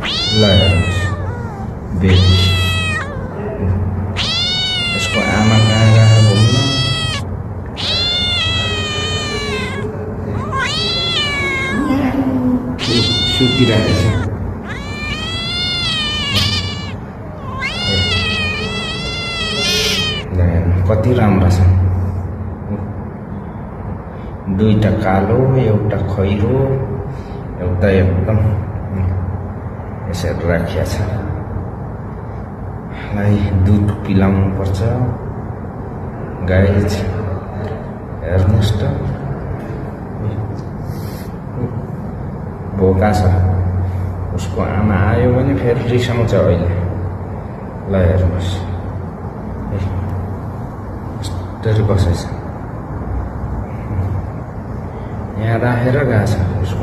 ल हेर्नुहोस् बेबी यसको आमा कहाँ गएर घुम्न सुतिरहेछ कति राम्रो छ दुईटा कालो एउटा खैरो एउटा एकदम यसरी राखिया छ लाई दुध पिलाउनु पर्छ गाइज हेर्नुहोस् त भोका छ उसको आमा आयो भने फेरि रिसाउँछ अहिले ल हेर्नुहोस् यस्तरी बसेछ यहाँ राखेर गएको छ उसको